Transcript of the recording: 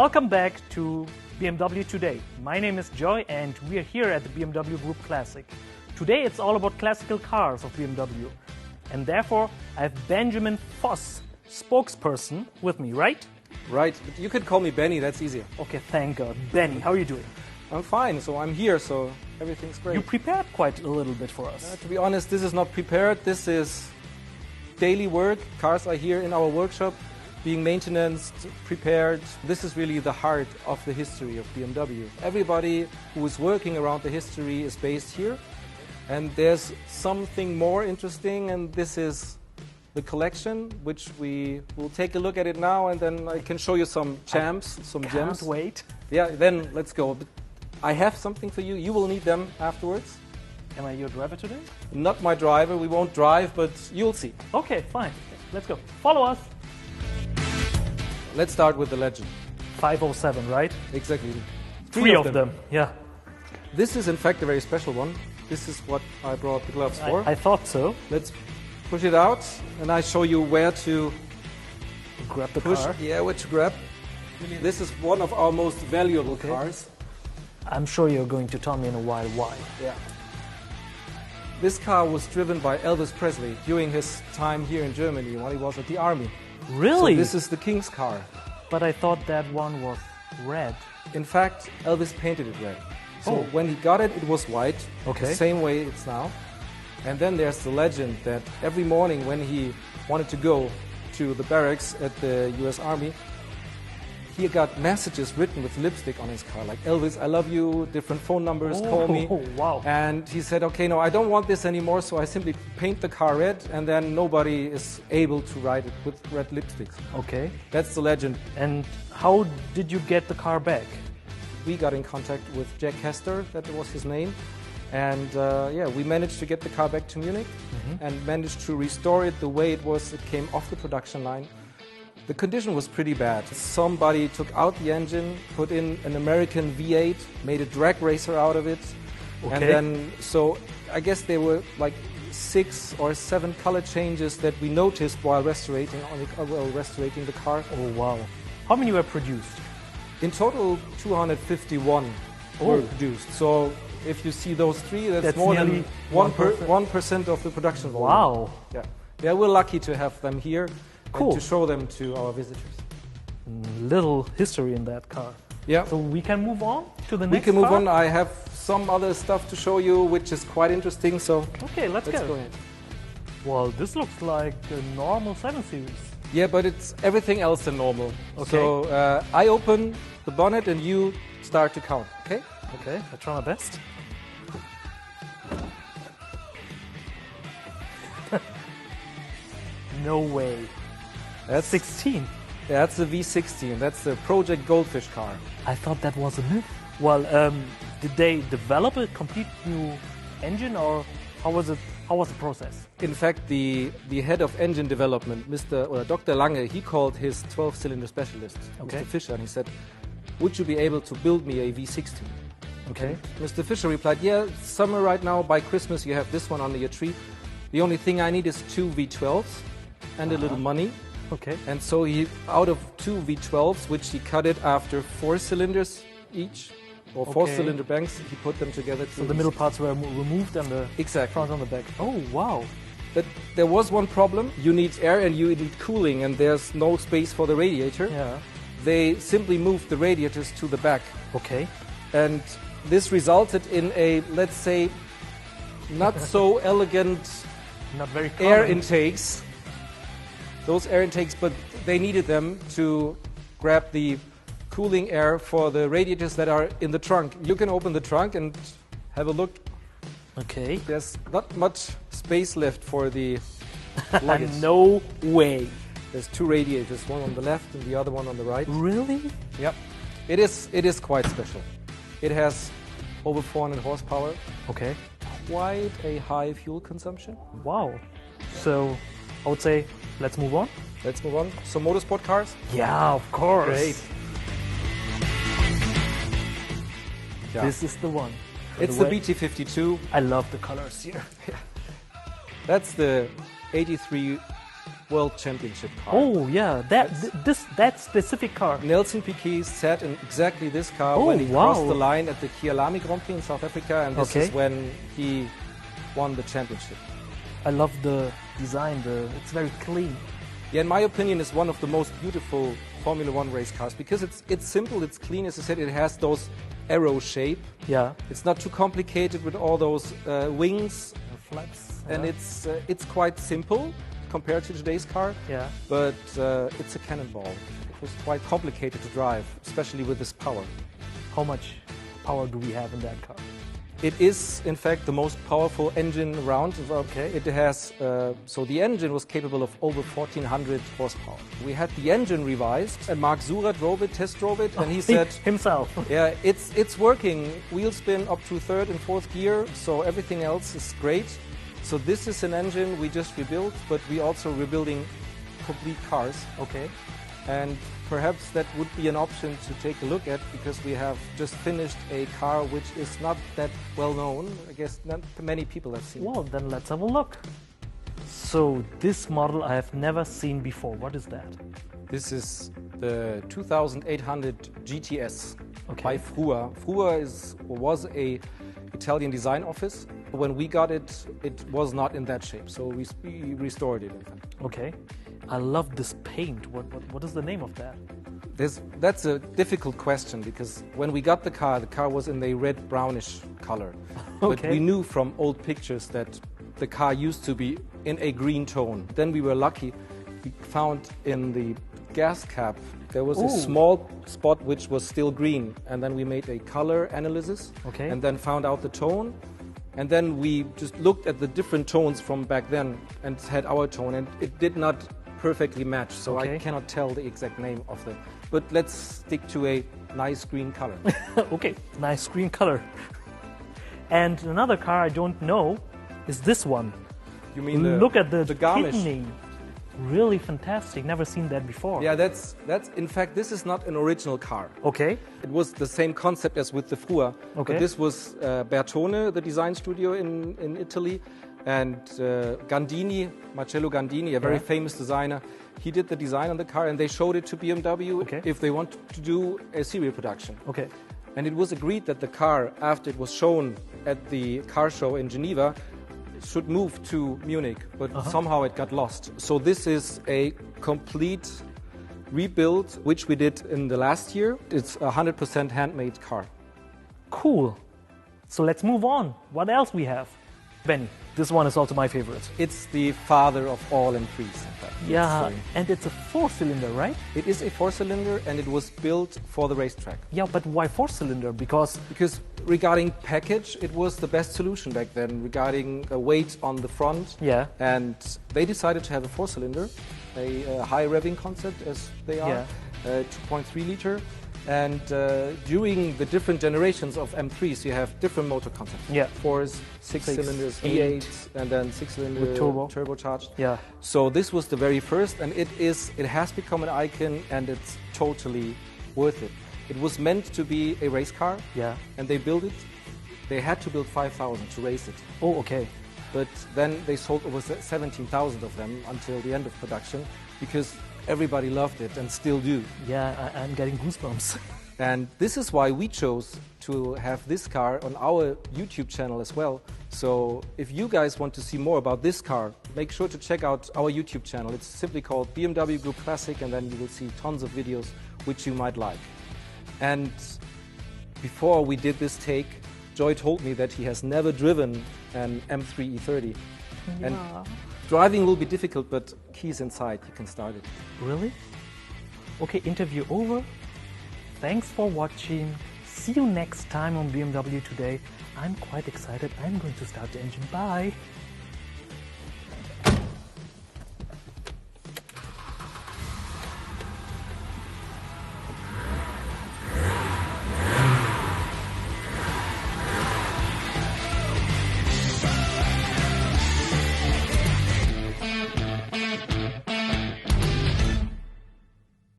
Welcome back to BMW Today. My name is Joy and we are here at the BMW Group Classic. Today it's all about classical cars of BMW. And therefore I have Benjamin Voss, spokesperson, with me, right? Right, but you could call me Benny, that's easier. Okay, thank God. Benny, how are you doing? I'm fine, so I'm here, so everything's great. You prepared quite a little bit for us. To be honest, this is not prepared, this is daily work. Cars are here in our workshop, being maintained, prepared. This is really the heart of the history of BMW. Everybody who is working around the history is based here. And there's something more interesting, and this is the collection, which we will take a look at it now, and then I can show you some gems. Can't wait. Yeah, then let's go. But I have something for you. You will need them afterwards. Am I your driver today? Not my driver. We won't drive, but you'll see. Okay, fine. Let's go. Follow us. Let's start with the legend. 507, right? Exactly. Three of them. Yeah. This is in fact a very special one. This is what I brought the gloves for. I thought so. Let's push it out, and I show you where to grab the push. car. Yeah, where to grab. This is one of our most valuable cars. I'm sure you're going to tell me in a while why. Yeah. This car was driven by Elvis Presley during his time here in Germany while he was at the army. Really? So this is the King's car. But I thought that one was red. In fact, Elvis painted it red. So when he got it, it was white, the same way it's now. And then there's the legend that every morning when he wanted to go to the barracks at the US Army, he got messages written with lipstick on his car, like, Elvis, I love you, different phone numbers, call me. Wow. And he said, okay, no, I don't want this anymore, so I simply paint the car red, and then nobody is able to ride it with red lipsticks. Okay. That's the legend. And how did you get the car back? We got in contact with Jack Hester, that was his name. And yeah, we managed to get the car back to Munich and managed to restore it the way it was. It came off the production line. The condition was pretty bad. Somebody took out the engine, put in an American V8, made a drag racer out of it. Okay. And then, so I guess there were like 6 or 7 color changes that we noticed while restoring the car. Oh, wow. How many were produced? In total, 251 were produced. So if you see those 3, that's more than 1% of the production volume. Wow. Yeah, we're lucky to have them here. Cool. And to show them to our visitors. Little history in that car. Yeah. So we can move on to the next We can move car? on. I have some other stuff to show you, which is quite interesting. So okay, let's go ahead. Well, this looks like a normal 7 Series. Yeah, but it's everything else than normal. Okay. So I open the bonnet and you start to count. Okay? Okay, I'll try my best. No way. That's 16. That's the V16. That's the Project Goldfish car. I thought that was a myth. Well, did they develop a complete new engine, or how was it? How was the process? In fact, the head of engine development, Dr. Lange, he called his 12-cylinder specialist, Mr. Fischer, and he said, "Would you be able to build me a V16?" Okay. Mr. Fischer replied, "Yeah, summer right now. By Christmas, you have this one under your tree. The only thing I need is 2 V12s and a little money." Okay. And so he, out of 2 V12s, which he cut it after 4 cylinders each, or 4-cylinder banks, he put them together. So the middle parts were removed and the front on the back. Oh, wow. But there was one problem. You need air and you need cooling, and there's no space for the radiator. Yeah. They simply moved the radiators to the back. Okay. And this resulted in a, let's say, not so elegant not very air intakes. Those air intakes, but they needed them to grab the cooling air for the radiators that are in the trunk. You can open the trunk and have a look. Okay. There's not much space left for the luggage. No way. There's 2 radiators, one on the left and the other one on the right. Really? Yep. It is quite special. It has over 400 horsepower. Okay. Quite a high fuel consumption. Wow. So I would say, let's move on. Let's move on. So motorsport cars? Yeah, of course. Great. Yeah. This is the one. It's the BT52. I love the colors here. That's the 83 World Championship car. Oh yeah, that specific car. Nelson Piquet sat in exactly this car Oh, when he wow. crossed the line at the Kyalami Grand Prix in South Africa, and this Okay. is when he won the championship. I love the design. It's very clean. Yeah, in my opinion, it's one of the most beautiful Formula One race cars because it's simple, it's clean. As I said, it has those arrow shape. Yeah. It's not too complicated with all those wings, Flaps. and it's quite simple compared to today's car. Yeah. But it's a cannonball. It was quite complicated to drive, especially with this power. How much power do we have in that car? It is, in fact, the most powerful engine around. Okay. It has, so the engine was capable of over 1,400 horsepower. We had the engine revised, and Mark Zura test drove it, and he said, himself. yeah, it's working. Wheel spin up to third and fourth gear, so everything else is great. So this is an engine we just rebuilt, but we also rebuilding complete cars. Okay. And perhaps that would be an option to take a look at because we have just finished a car which is not that well known. I guess not many people have seen it. Well, then let's have a look. So this model I have never seen before. What is that? This is the 2800 GTS Okay. by Frua. Frua was a Italian design office. When we got it, it was not in that shape, so we restored it, in fact. Okay. I love this paint. What is the name of that? That's a difficult question because when we got the car was in a red-brownish color. But Okay. we knew from old pictures that the car used to be in a green tone. Then we were lucky. We found in the gas cap there was a Ooh. small spot which was still green. And then we made a color analysis Okay. and then found out the tone. And then we just looked at the different tones from back then and had our tone. And it did not perfectly match, so Okay. I cannot tell the exact name of the. But let's stick to a nice green color. Okay, nice green color. And another car I don't know is this one. You mean Look at the Garmisch? kidney. Really fantastic. Never seen that before. Yeah, that's. In fact, this is not an original car. Okay. It was the same concept as with the Frua. Okay. But this was Bertone, the design studio in Italy, and Gandini, Marcello Gandini, a very Yeah. famous designer. He did the design on the car, and they showed it to BMW Okay. if they want to do a serial production. Okay. And it was agreed that the car, after it was shown at the car show in Geneva, should move to Munich, but somehow it got lost. So this is a complete rebuild, which we did in the last year. It's a 100% handmade car. Cool. So let's move on. What else we have? Benny, this one is also my favorite. It's the father of all M3s, in fact. Yeah, It's, and it's a 4-cylinder, right? it is a 4-cylinder, and it was built for the racetrack. Yeah, but why 4-cylinder? Because Because regarding package, it was the best solution back then, regarding weight on the front. Yeah. And they decided to have a 4-cylinder, a high revving concept as they are, 2.3 liter. And during the different generations of M3s, you have different motor concepts. Yeah. 4s, 6 cylinders, 8, V8, and then 6-cylinder with turbo. turbocharged. Yeah. So this was the very first, and it has become an icon, and it's totally worth it. It was meant to be a race car, Yeah. and they built it. They had to build 5,000 to race it. Oh, okay. But then they sold over 17,000 of them until the end of production because everybody loved it and still do. Yeah, I'm getting goosebumps. And this is why we chose to have this car on our YouTube channel as well. So if you guys want to see more about this car, make sure to check out our YouTube channel. It's simply called BMW Group Classic, and then you will see tons of videos which you might like. And before we did this take, Joy told me that he has never driven an M3 E30. And driving will be difficult, but keys inside, you can start it. Really? Okay, interview over. Thanks for watching. See you next time on BMW Today. I'm quite excited. I'm going to start the engine. Bye.